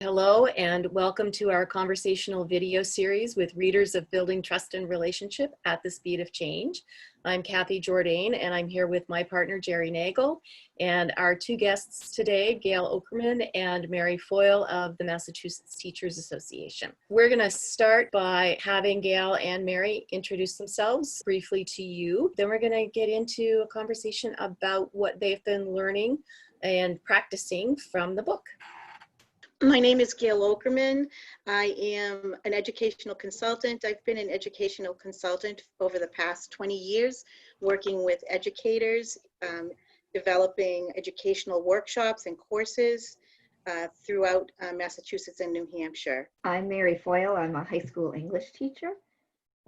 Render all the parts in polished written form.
Hello and welcome to our conversational video series with readers of Building Trust and Relationship at the Speed of Change. I'm Kathy Jourdain and I'm here with my partner Jerry Nagel and our two guests today, Gail Okerman and Mary Foyle of the Massachusetts Teachers Association. We're going to start by having Gail and Mary introduce themselves briefly to you. Then we're going to get into a conversation about what they've been learning and practicing from the book. My name is Gail Okerman. I am an educational consultant. I've been an educational consultant over the past 20 years, working with educators, developing educational workshops and courses throughout Massachusetts and New Hampshire. I'm Mary Foyle. I'm a high school English teacher,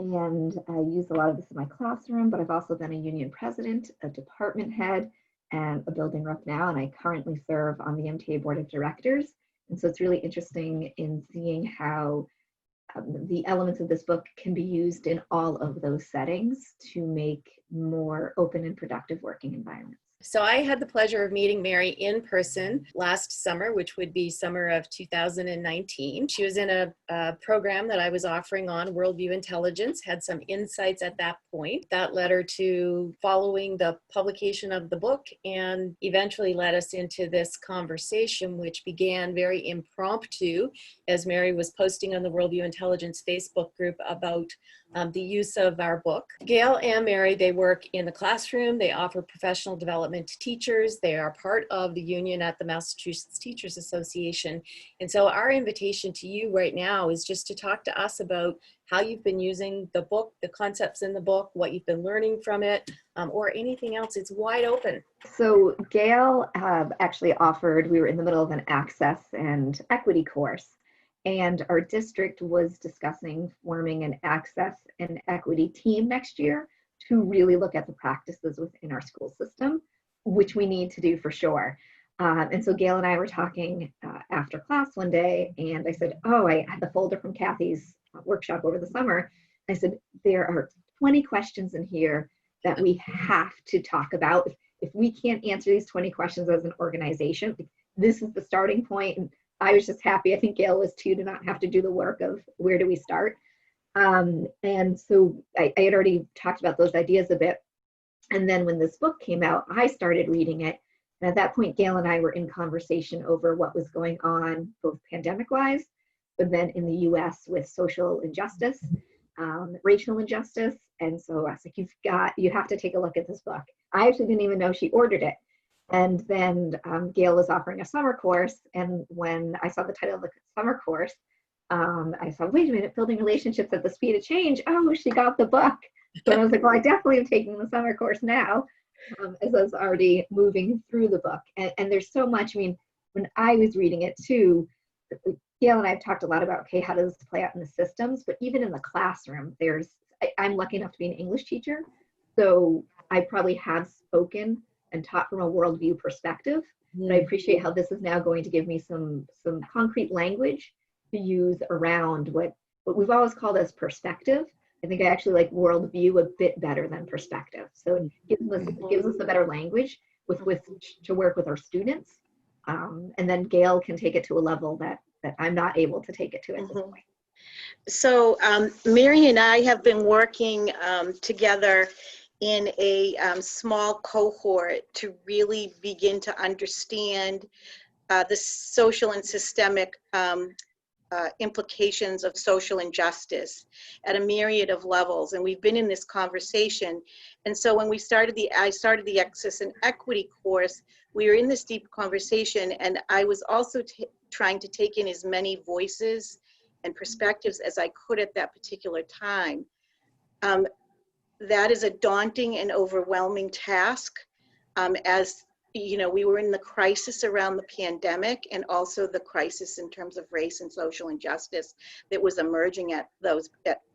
and I use a lot of this in my classroom, but I've also been a union president, a department head, and a building rep now, and I currently serve on the MTA board of directors. And so it's really interesting in seeing how the elements of this book can be used in all of those settings to make more open and productive working environments. So I had the pleasure of meeting Mary in person last summer, which would be summer of 2019. She was in a program that I was offering on Worldview Intelligence, had some insights at that point. That led her to following the publication of the book and eventually led us into this conversation, which began very impromptu as Mary was posting on the Worldview Intelligence Facebook group about the use of our book. Gail and Mary, they work in the classroom. They offer professional development to teachers. They are part of the union at the Massachusetts Teachers Association. And so our invitation to you right now is just to talk to us about how you've been using the book, the concepts in the book, what you've been learning from it, or anything else. It's wide open. So Gail actually offered, we were in the middle of an access and equity course, and our district was discussing forming an access and equity team next year to really look at the practices within our school system, which we need to do for sure. And so Gail and I were talking after class one day, and I said, oh, I had the folder from Kathy's workshop over the summer. I said, there are 20 questions in here that we have to talk about. If we can't answer these 20 questions as an organization, this is the starting point. And I was just happy, I think Gail was too, to not have to do the work of where do we start. And so I had already talked about those ideas a bit. And then when this book came out, I started reading it. And at that point, Gail and I were in conversation over what was going on, both pandemic-wise, but then in the US with social injustice, racial injustice. And so I was like, you have to take a look at this book. I actually didn't even know she ordered it. And then Gail was offering a summer course. And when I saw the title of the summer course, I saw, wait a minute, Building Relationships at the Speed of Change. Oh, she got the book. So I was like, well, I definitely am taking the summer course now, as I was already moving through the book. And there's so much, I mean, when I was reading it too, Gail and I have talked a lot about, okay, how does this play out in the systems? But even in the classroom, I'm lucky enough to be an English teacher. So I probably have spoken and taught from a worldview perspective. But I appreciate how this is now going to give me some concrete language to use around what we've always called as perspective. I think I actually like worldview a bit better than perspective. So it gives us a better language with to work with our students. And then Gail can take it to a level that I'm not able to take it to at this point. So Mary and I have been working together in a small cohort to really begin to understand the social and systemic implications of social injustice at a myriad of levels. And we've been in this conversation. And so when I started the Access and Equity course, we were in this deep conversation, and I was also trying to take in as many voices and perspectives as I could at that particular time. That is a daunting and overwhelming task, as you know, we were in the crisis around the pandemic and also the crisis in terms of race and social injustice that was emerging at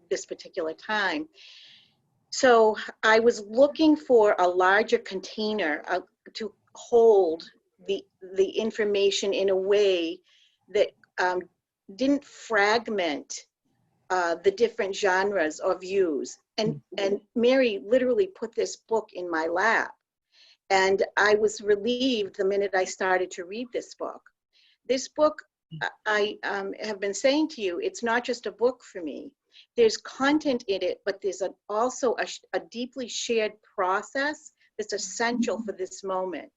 this particular time. So I was looking for a larger container to hold the information in a way that didn't fragment the different genres or views. And Mary literally put this book in my lap. And I was relieved the minute I started to read this book. This book I have been saying to you, it's not just a book for me. There's content in it, but there's also a deeply shared process that's essential for this moment.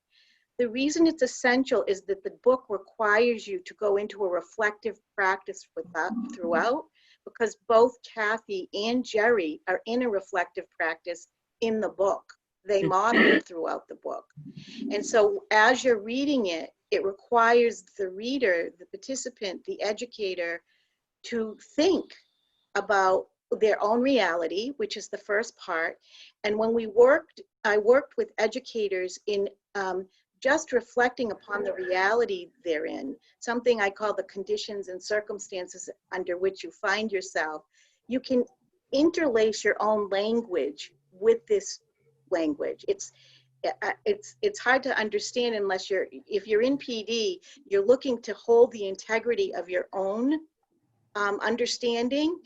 The reason it's essential is that the book requires you to go into a reflective practice throughout, because both Kathy and Jerry are in a reflective practice in the book. They model it throughout the book. And so as you're reading it, it requires the reader, the participant, the educator to think about their own reality, which is the first part. And when I worked with educators in just reflecting upon the reality they're in, something I call the conditions and circumstances under which you find yourself. You can interlace your own language with this language. It's hard to understand unless if you're in PD, you're looking to hold the integrity of your own understanding,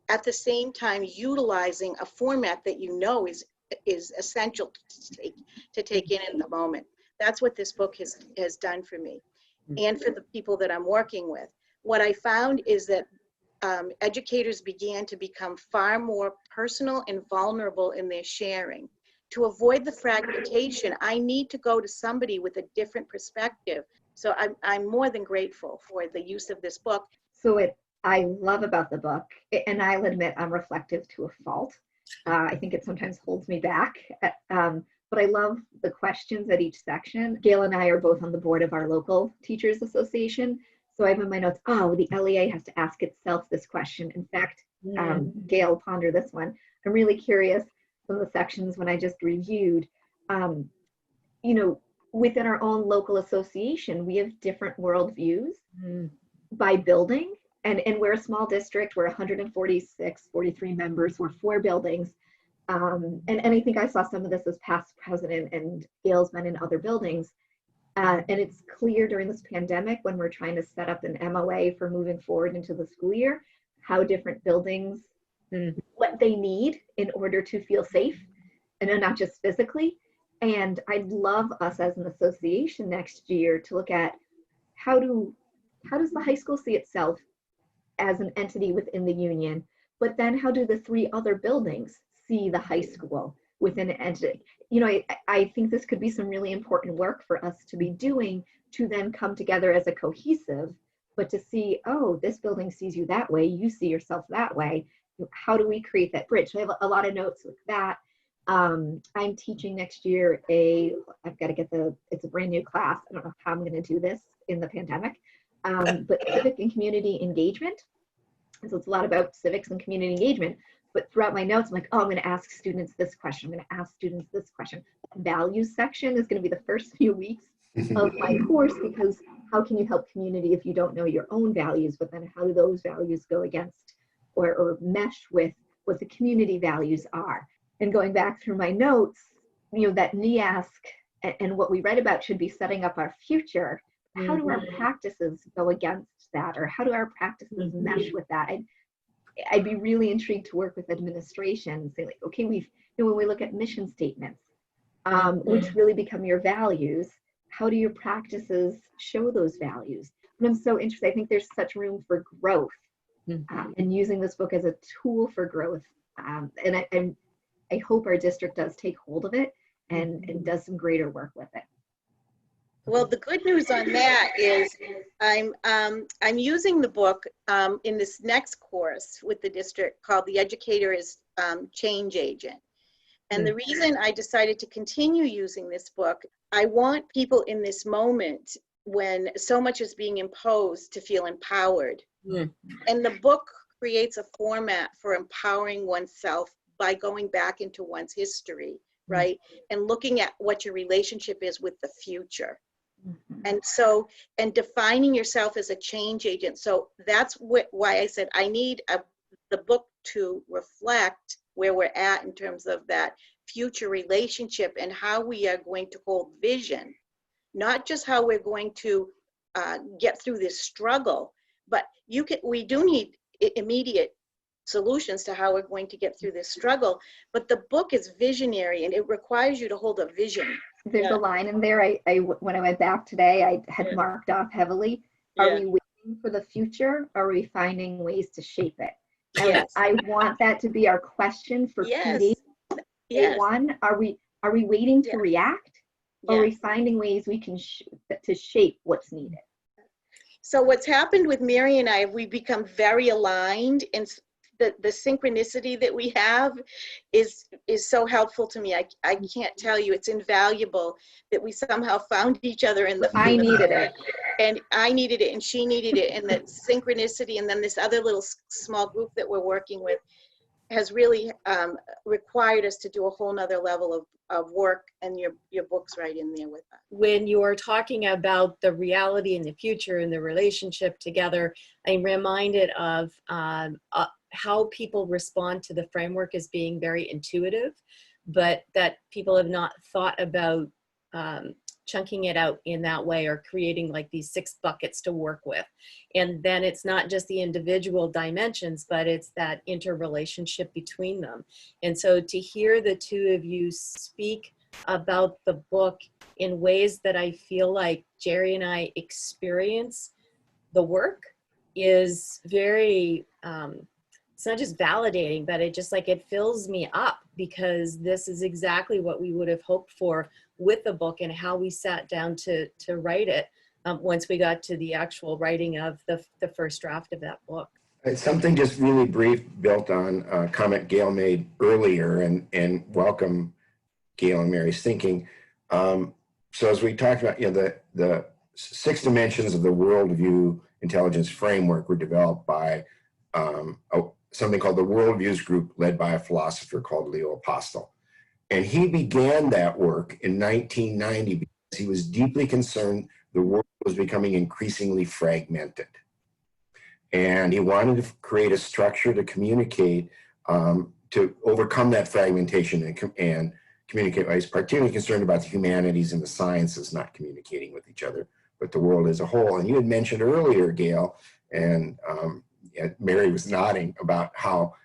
at the same time utilizing a format that you know is essential to take in the moment. That's what this book has done for me and for the people that I'm working with. What I found is that educators began to become far more personal and vulnerable in their sharing. To avoid the fragmentation, I need to go to somebody with a different perspective. So I'm more than grateful for the use of this book. So I love about the book, and I'll admit I'm reflective to a fault. I think it sometimes holds me back, but I love the questions at each section. Gail and I are both on the board of our local teachers association. So I have in my notes, the LEA has to ask itself this question. In fact, Gail, ponder this one. I'm really curious from the sections when I just reviewed, within our own local association, we have different worldviews by building. And we're a small district. We're 43 members. We're 4 buildings. And I think I saw some of this as past president, and Gail's been in other buildings. And it's clear during this pandemic, when we're trying to set up an MOA for moving forward into the school year, how different buildings, what they need in order to feel safe, and not just physically. And I'd love us as an association next year to look at how does the high school see itself as an entity within the union, but then how do the 3 other buildings see the high school within an entity? I think this could be some really important work for us to be doing, to then come together as a cohesive, but to see, this building sees you that way, you see yourself that way. How do we create that bridge? So I have a lot of notes with that. I'm teaching next year I've got to get it's a brand new class. I don't know how I'm going to do this in the pandemic. But civic and community engagement. And so it's a lot about civics and community engagement. But throughout my notes, I'm like, I'm going to ask students this question. I'm going to ask students this question. The values section is going to be the first few weeks of my course, because how can you help community if you don't know your own values? But then how do those values go against or mesh with what the community values are? And going back through my notes, that NEASC and what we read about should be setting up our future. How do our practices go against that, or how do our practices mesh with that? I'd be really intrigued to work with administration and say, like, okay, when we look at mission statements, which really become your values, how do your practices show those values? And I'm so interested. I think there's such room for growth, and using this book as a tool for growth. And I hope our district does take hold of it and does some greater work with it. Well, the good news on that is I'm using the book in this next course with the district called The Educator is Change Agent. And the reason I decided to continue using this book, I want people in this moment when so much is being imposed to feel empowered. And the book creates a format for empowering oneself by going back into one's history, right? And looking at what your relationship is with the future. And defining yourself as a change agent. So that's why I said I need the book to reflect where we're at in terms of that future relationship and how we are going to hold vision, not just how we're going to get through this struggle, but we do need immediate solutions to how we're going to get through this struggle. But the book is visionary, and it requires you to hold a vision. There's a line in there. I when I went back today, I had marked off heavily. Are we waiting for the future, or are we finding ways to shape it? And Yes. I want that to be our question for Yes. PD. Yes. One, are we waiting to Yes. react, or are we Yes. finding ways we can to shape what's needed? So what's happened with Mary and I, we've become very aligned, and the synchronicity that we have is so helpful to me. I can't tell you, it's invaluable that we somehow found each other in the I needed it. And I needed it and she needed it, and that synchronicity, and then this other little small group that we're working with has really required us to do a whole nother level of work, and your book's right in there with us. When you're talking about the reality in the future and the relationship together, I'm reminded of how people respond to the framework as being very intuitive, but that people have not thought about chunking it out in that way, or creating like these 6 buckets to work with. And then it's not just the individual dimensions, but it's that interrelationship between them. And so to hear the two of you speak about the book in ways that I feel like Jerry and I experience the work is very, it's not just validating, but it fills me up, because this is exactly what we would have hoped for with the book, and how we sat down to write it once we got to the actual writing of the first draft of that book. It's something just really brief, built on a comment Gail made earlier, and welcome Gail and Mary's thinking. So as we talked about, the 6 dimensions of the worldview intelligence framework were developed by something called the Worldviews group, led by a philosopher called Leo Apostle. And he began that work in 1990 because he was deeply concerned the world was becoming increasingly fragmented. And he wanted to create a structure to communicate, to overcome that fragmentation and communicate. He's particularly concerned about the humanities and the sciences not communicating with each other, but the world as a whole. And you had mentioned earlier, Gail, and Mary was nodding about how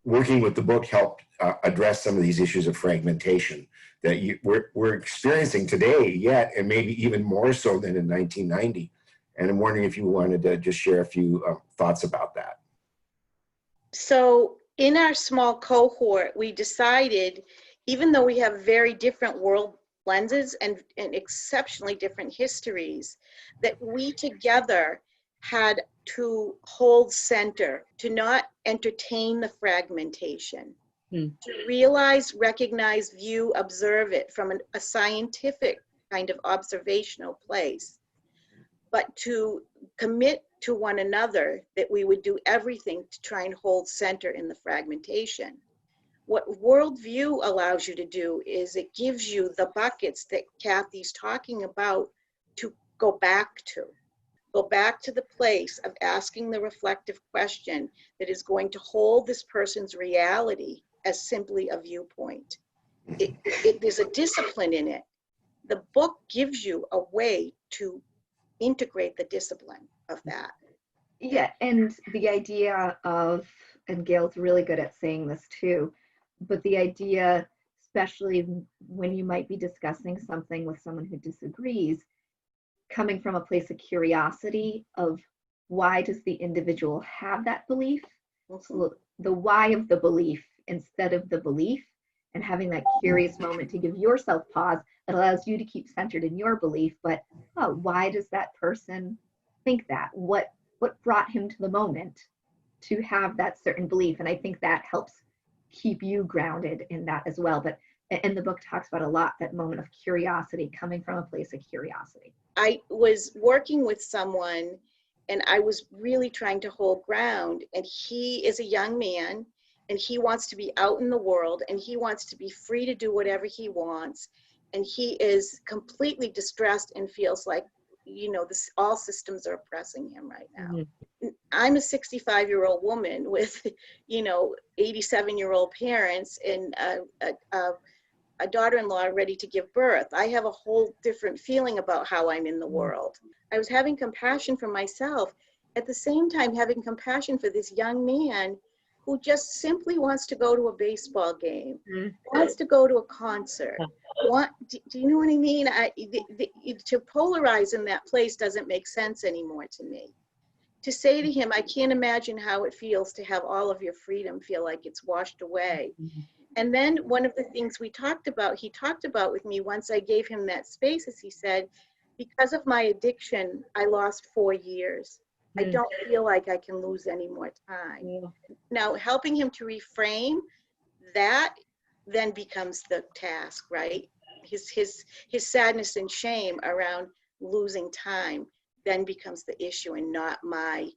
working with the book helped address some of these issues of fragmentation that we're experiencing today yet, and maybe even more so than in 1990. And I'm wondering if you wanted to just share a few thoughts about that. So in our small cohort, we decided, even though we have very different world lenses and exceptionally different histories, that we together had to hold center, to not entertain the fragmentation, to realize, recognize, view, observe it from a scientific kind of observational place, but to commit to one another that we would do everything to try and hold center in the fragmentation. What worldview allows you to do is it gives you the buckets that Kathy's talking about to go back to. Go back to the place of asking the reflective question that is going to hold this person's reality as simply a viewpoint. There's a discipline in it. The book gives you a way to integrate the discipline of that. Yeah, and the idea of, and Gail's really good at saying this too, but the idea, especially when you might be discussing something with someone who disagrees, coming from a place of curiosity of why does the individual have that belief? So the why of the belief instead of the belief, and having that curious moment to give yourself pause, it allows you to keep centered in your belief, but why does that person think that? What brought him to the moment to have that certain belief? And I think that helps keep you grounded in that as well. But and the book talks about a lot, that moment of curiosity, coming from a place of curiosity. I was working with someone and I was really trying to hold ground, and he is a young man and he wants to be out in the world and he wants to be free to do whatever he wants, and he is completely distressed and feels like, all systems are oppressing him right now. Mm-hmm. I'm a 65-year-old woman with 87-year-old parents and a daughter-in-law ready to give birth. I have a whole different feeling about how I'm in the world. I was having compassion for myself, at the same time having compassion for this young man who just simply wants to go to a baseball game, Mhm. wants to go to a concert. Do you know what I mean? To polarize in that place doesn't make sense anymore to me. To say to him, I can't imagine how it feels to have all of your freedom feel like it's washed away. And then one of the things he talked about with me once I gave him that space is he said, because of my addiction, I lost 4 years. I don't feel like I can lose any more time. Yeah. Now, helping him to reframe that then becomes the task, right? His sadness and shame around losing time then becomes the issue and not my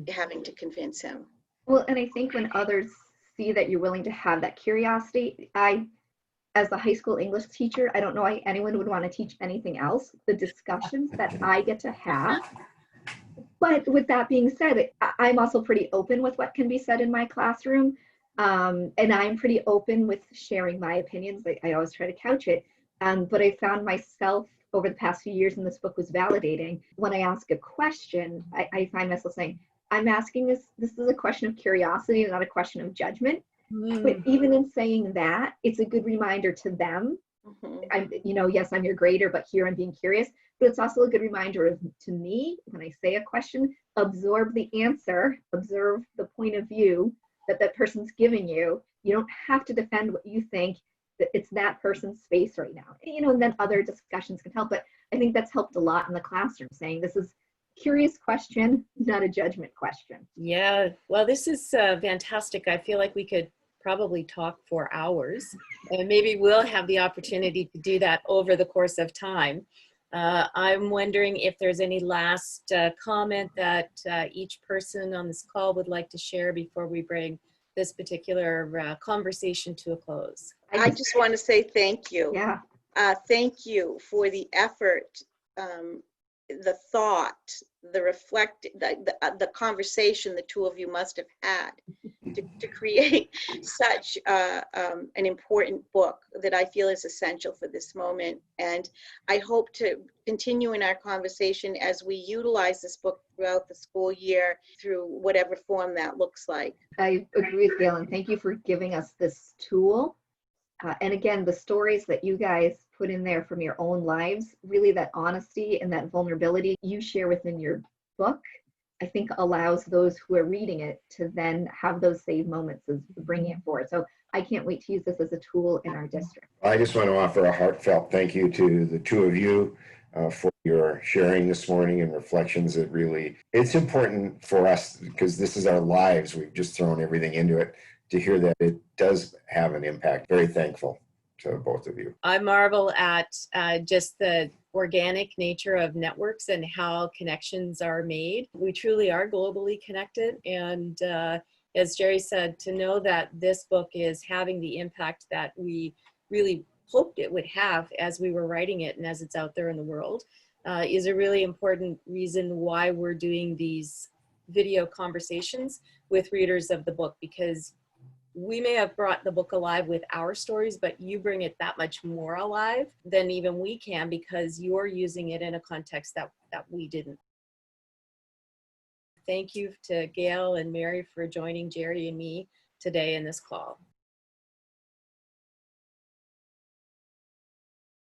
having to convince him. Well, and I think when others see that you're willing to have that curiosity, as a high school English teacher, I don't know why anyone would want to teach anything else. The discussions that I get to have. But with that being said, I'm also pretty open with what can be said in my classroom. And I'm pretty open with sharing my opinions. I always try to couch it. But I found myself over the past few years, and this book was validating, when I ask a question, I find myself saying, I'm asking this is a question of curiosity, not a question of judgment. But even in saying that, it's a good reminder to them. Yes, I'm your grader, but here I'm being curious. But it's also a good reminder to me, when I say a question, absorb the answer, observe the point of view that person's giving you. You don't have to defend what you think, that it's that person's space right now. And then other discussions can help. But I think that's helped a lot in the classroom, saying this is curious question, not a judgment question. Yeah, well, this is fantastic. I feel like we could probably talk for hours, and maybe we'll have the opportunity to do that over the course of time. I'm wondering if there's any last comment that each person on this call would like to share before we bring this particular conversation to a close. I just want to say thank you. Yeah. Thank you for the effort, the thought, the conversation the two of you must have had to create such an important book that I feel is essential for this moment. And I hope to continue in our conversation as we utilize this book throughout the school year through whatever form that looks like. I agree with Gail, and thank you for giving us this tool. And again, the stories that you guys put in there from your own lives, really that honesty and that vulnerability you share within your book, I think allows those who are reading it to then have those save moments of bringing it forward. So I can't wait to use this as a tool in our district. I just want to offer a heartfelt thank you to the two of you for your sharing this morning and reflections. It's important for us because this is our lives. We've just thrown everything into it to hear that it does have an impact. Very thankful to both of you. I marvel at just the organic nature of networks and how connections are made. We truly are globally connected. And as Jerry said, to know that this book is having the impact that we really hoped it would have as we were writing it and as it's out there in the world is a really important reason why we're doing these video conversations with readers of the book, because we may have brought the book alive with our stories, but you bring it that much more alive than even we can because you're using it in a context that we didn't. Thank you to Gail and Mary for joining Jerry and me today in this call.